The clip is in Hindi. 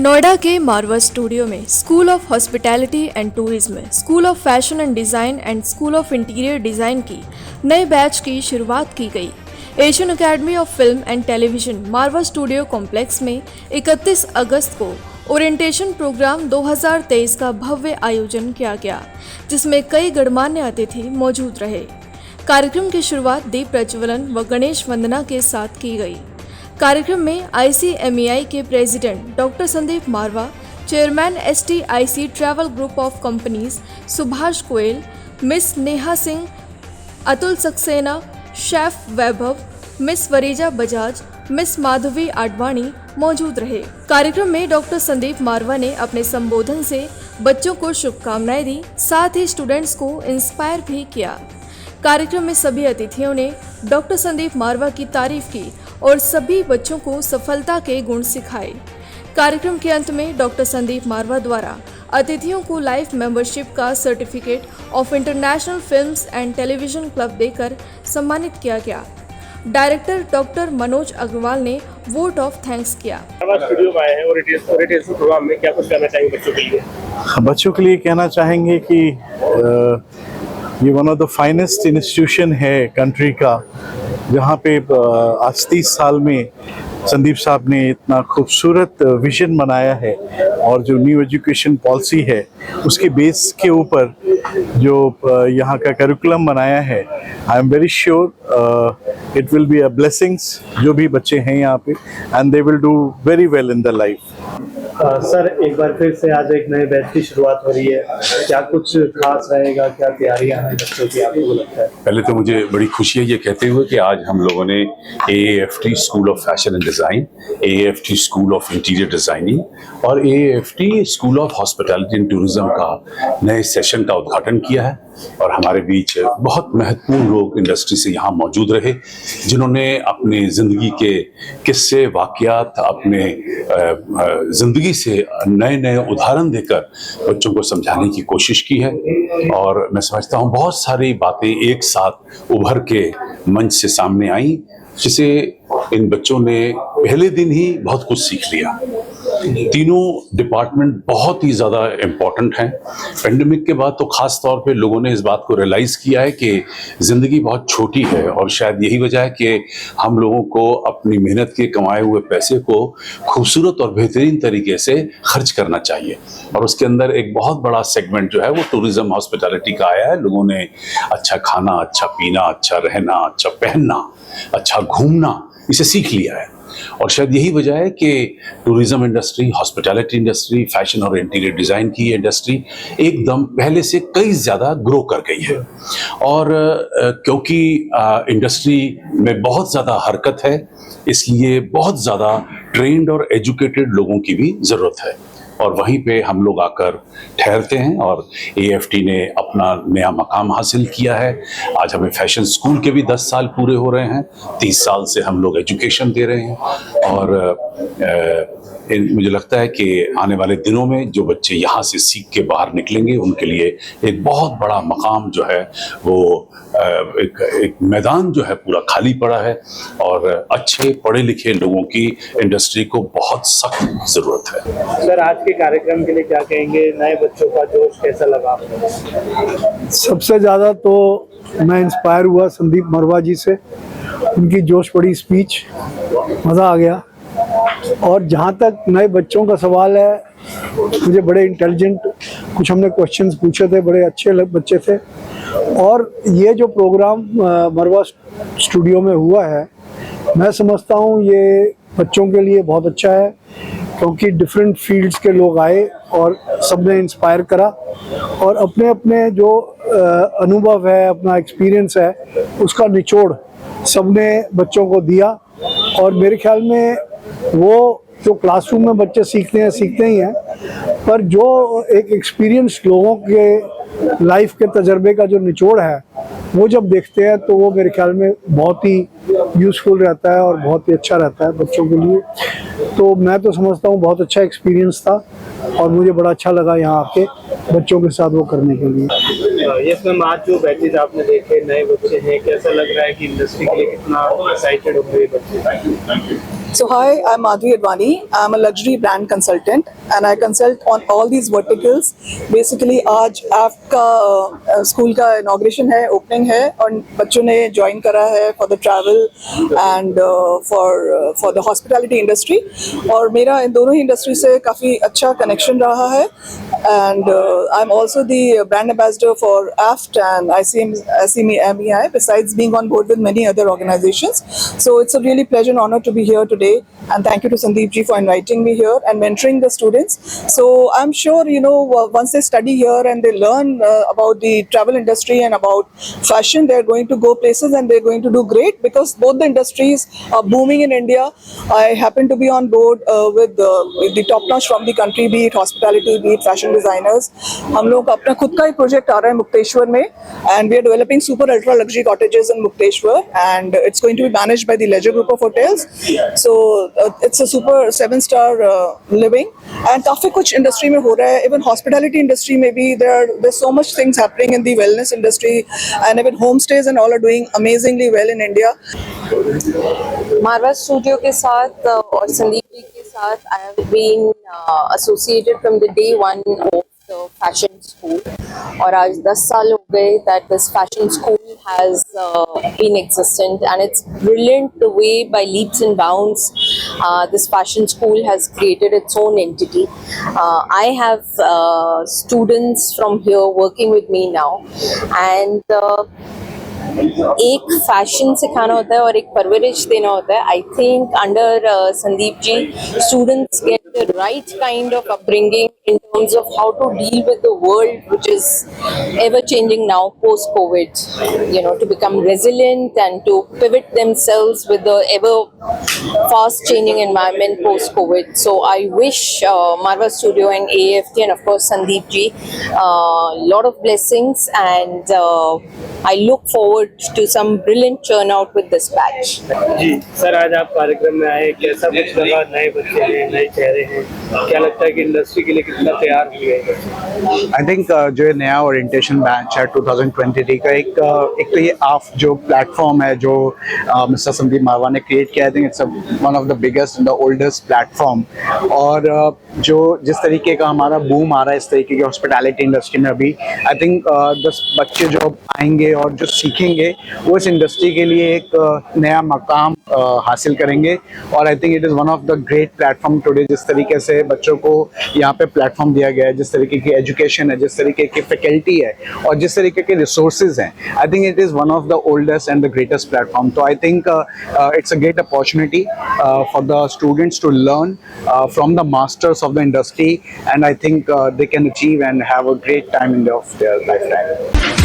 नोएडा के मारवा स्टूडियो में school of hospitality and tourism में school of fashion and design and school of interior design की नए बैच की शुरुआत की गई। Asian academy of film and television Marwah studio complex में 31 अगस्त को ओरिएंटेशन प्रोग्राम 2023 का भव्य आयोजन किया गया, जिसमें कई गणमान्य अतिथि मौजूद रहे। कार्यक्रम की शुरुआत दीप प्रज्वलन व गणेश वंदना के साथ की गई। कार्यक्रम में ICMEI के president doctor Sandeep Marwah, chairman STIC travel group of companies Subhash Goyal, miss Neha Singh, Atul Saxena, chef Vaibhav, miss Varija Bajaj, miss Madhavi Advani मौजूद रहे। कार्यक्रम में डॉक्टर संदीप मारवा ने अपने संबोधन से बच्चों को शुभकामनाएं दी, साथ ही स्टूडेंट्स को इंस्पायर भी किया। कार्यक्रम में सभी अतिथियों ने डॉक्टर संदीप मारवा की तारीफ की और सभी बच्चों को सफलता के गुण सिखाए। कार्यक्रम के अंत में डॉक्टर संदीप मारवा द्वारा अतिथियों को लाइफ मेंबरशिप का certificate of international films and television club देकर सम्मानित किया गया। डायरेक्टर डॉक्टर मनोज अग्रवाल ने वोट ऑफ थैंक्स किया। स्टूडियो में आए हैं और ओरिएंटेशन प्रोग्राम में क्या कुछ कहना चाहेंगे बच्चों के लिए? बच्चों के लिए कहना चाहेंगे कि ये one of the finest institution है कंट्री का, जहाँ पे आज 30 साल में संदीप साहब ने इतना खूबसूरत विजन बनाया है और जो न्यू एजुकेशन पॉलिसी है उसके बेस के ऊपर जो यहाँ का करिकुलम बनाया है, I am very sure it will be a blessings जो भी बच्चे हैं यहाँ पे, and they will do very well in the life. Sir, एक बार फिर से आज एक नए बैच की शुरुआत हो रही है, क्या कुछ खास रहेगा, क्या तैयारियां हैं बच्चों की, आपको लगता है? पहले तो मुझे बड़ी खुशी है ये कहते हुए कि आज हम लोगों ने AAFT school of fashion and design, AAFT school of interior designing और AAFT school of hospitality and tourism का नए सेशन का उद्घाटन किया है। और हमारे बीच बहुत महत्वपूर्ण लोग इंडस्ट्री से यहाँ मौजूद रहे, जिन्होंने अपनी ज़िंदगी के किस्से वाक़यात, अपने ज़िंदगी से नए नए उदाहरण देकर बच्चों को समझाने की कोशिश की है। और मैं समझता हूँ बहुत सारी बातें एक साथ उभर के मंच से सामने आई, जिसे इन बच्चों ने पहले दिन ही बहुत कुछ सीख लिया। तीनों डिपार्टमेंट बहुत ही ज़्यादा इम्पॉर्टेंट हैं। पेंडेमिक के बाद तो ख़ास तौर पे लोगों ने इस बात को रियलाइज़ किया है कि ज़िंदगी बहुत छोटी है और शायद यही वजह है कि हम लोगों को अपनी मेहनत के कमाए हुए पैसे को खूबसूरत और बेहतरीन तरीके से खर्च करना चाहिए। और उसके अंदर एक बहुत बड़ा सेगमेंट जो है वो टूरिज़्म हॉस्पिटैलिटी का आया है। लोगों ने अच्छा खाना, अच्छा पीना, अच्छा रहना, अच्छा पहनना, अच्छा घूमना, इसे सीख लिया है। और शायद यही वजह है कि tourism industry, hospitality industry, fashion और इंटीरियर डिज़ाइन की इंडस्ट्री एकदम पहले से कई ज़्यादा ग्रो कर गई है। और क्योंकि इंडस्ट्री में बहुत ज़्यादा हरकत है, इसलिए बहुत ज़्यादा ट्रेंड और एजुकेटेड लोगों की भी ज़रूरत है और वहीं पे हम लोग आकर ठहरते हैं। और AAFT ने अपना नया मकाम हासिल किया है। आज हमें फैशन स्कूल के भी 10 साल पूरे हो रहे हैं। 30 साल से हम लोग एजुकेशन दे रहे हैं और मुझे लगता है कि आने वाले दिनों में जो बच्चे यहाँ से सीख के बाहर निकलेंगे उनके लिए एक बहुत बड़ा मकाम जो है वो एक मैदान जो है पूरा खाली पड़ा है और अच्छे पढ़े लिखे लोगों की इंडस्ट्री को बहुत सख्त ज़रूरत है। सर, आज के कार्यक्रम के लिए क्या कहेंगे? नए बच्चों का जोश कैसा लगा आपको? सबसे ज़्यादा तो मैं इंस्पायर हुआ संदीप मारवा जी से, उनकी जोश बड़ी स्पीच, मज़ा आ गया। और जहाँ तक नए बच्चों का सवाल है, मुझे बड़े इंटेलिजेंट कुछ हमने क्वेश्चंस पूछे थे, बड़े अच्छे बच्चे थे। और ये जो प्रोग्राम मारवा स्टूडियो में हुआ है, मैं समझता हूँ ये बच्चों के लिए बहुत अच्छा है, क्योंकि डिफरेंट फील्ड्स के लोग आए और सबने इंस्पायर करा और अपने अपने जो अनुभव है, अपना एक्सपीरियंस है, उसका निचोड़ सबने बच्चों को दिया। और मेरे ख्याल में वो जो क्लासरूम में बच्चे सीखते ही हैं, पर जो एक एक्सपीरियंस लोगों के लाइफ के तजर्बे का जो निचोड़ है, वो जब देखते हैं तो वो मेरे ख्याल में बहुत ही यूज़फुल रहता है और बहुत ही अच्छा रहता है बच्चों के लिए। तो मैं तो समझता हूँ बहुत अच्छा एक्सपीरियंस था और मुझे बड़ा अच्छा लगा यहाँ आके बच्चों के साथ वो करने के लिए। यस मैम, आज जो बैचेज आपने देखे, नए बच्चे हैं, कैसा लग रहा है कि इंडस्ट्री के लिए कितना एक्साइटेड होंगे बच्चे? So hi, I'm Madhvi Advani. I'm a luxury brand consultant and I consult on all these verticals. Basically आज आपका स्कूल का इनॉग्रेशन है, ओपनिंग है और बच्चों ने ज्वाइन करा है for the travel and for the hospitality industry और मेरा इन दोनों ही इंडस्ट्री से काफ़ी अच्छा कनेक्शन रहा है and I'm also the brand ambassador for AFT and ICMEI besides being on board with many other organizations. So it's a really pleasure and honor to be here today and thank you to Sandeep ji for inviting me here and mentoring the students. So I'm sure, you know, once they study here and they learn about the travel industry and about fashion, they're going to go places and they're going to do great because both the industries are booming in India. I happen to be on board with the top notch from the country, be it hospitality, be it fashion designers. हम लोग का अपना खुद का ही प्रोजेक्ट आ रहा है मुक्तेश्वर में and we are developing super ultra luxury cottages in Mukteshwar and it's going to be managed by the Leisure Group of Hotels. So it's a super 7-star living and काफी कुछ इंडस्ट्री में हो रहा है. Even hospitality industry में भी there's so much things happening in the wellness industry and even homestays and all are doing amazingly well in India. Marwah studio के साथ और संदीप जी के साथ I have been associated from the day one of the fashion school और आज 10 साल हो गए that this fashion school has been existent and it's brilliant the way by leaps and bounds this fashion school has created its own entity. I have students from here working with me now and एक फैशन सिखाना होता है और एक परवरिश देना होता है. I think under Sandeep ji students get the right kind of upbringing in terms of how to deal with the world which is ever changing now post COVID, you know, to become resilient and to pivot themselves with the ever fast changing environment post COVID. So I wish Marva Studio and AFT and of course Sandeep ji lot of blessings and I look forward to some brilliant churn out with this batch. जी सर, आज आप कार्यक्रम में आए, कैसा कुछ लगा? नए बच्चे हैं, नए चेहरे हैं, क्या लगता है कि इंडस्ट्री के लिए कितना तैयार हो गए? आई थिंक जो ये नया ओरिएंटेशन बैच है 2023 का एक तो ये आप जो प्लेटफॉर्म है जो मिस्टर संदीप मारवा ने क्रिएट किया, आई think it's one of the biggest the oldest platform और जो जिस तरीके का हमारा बूम आ रहा है इस तरीके की हॉस्पिटैलिटी इंडस्ट्री में अभी, आई थिंक 10 बच्चे जो आएंगे और जो सीखेंगे वो इस इंडस्ट्री के लिए एक नया मकाम हासिल करेंगे और आई think it is one of the great platform today. जिस तरीके से बच्चों को यहाँ पे प्लेटफॉर्म दिया गया है, जिस तरीके की एजुकेशन है, जिस तरीके की फैकल्टी है और जिस तरीके के रिसोर्सेज हैं, I think it is one of the oldest and the greatest platform. तो I think it's a great opportunity for the students to learn from the masters of the industry and I think they can achieve and have a great time in their lifetime.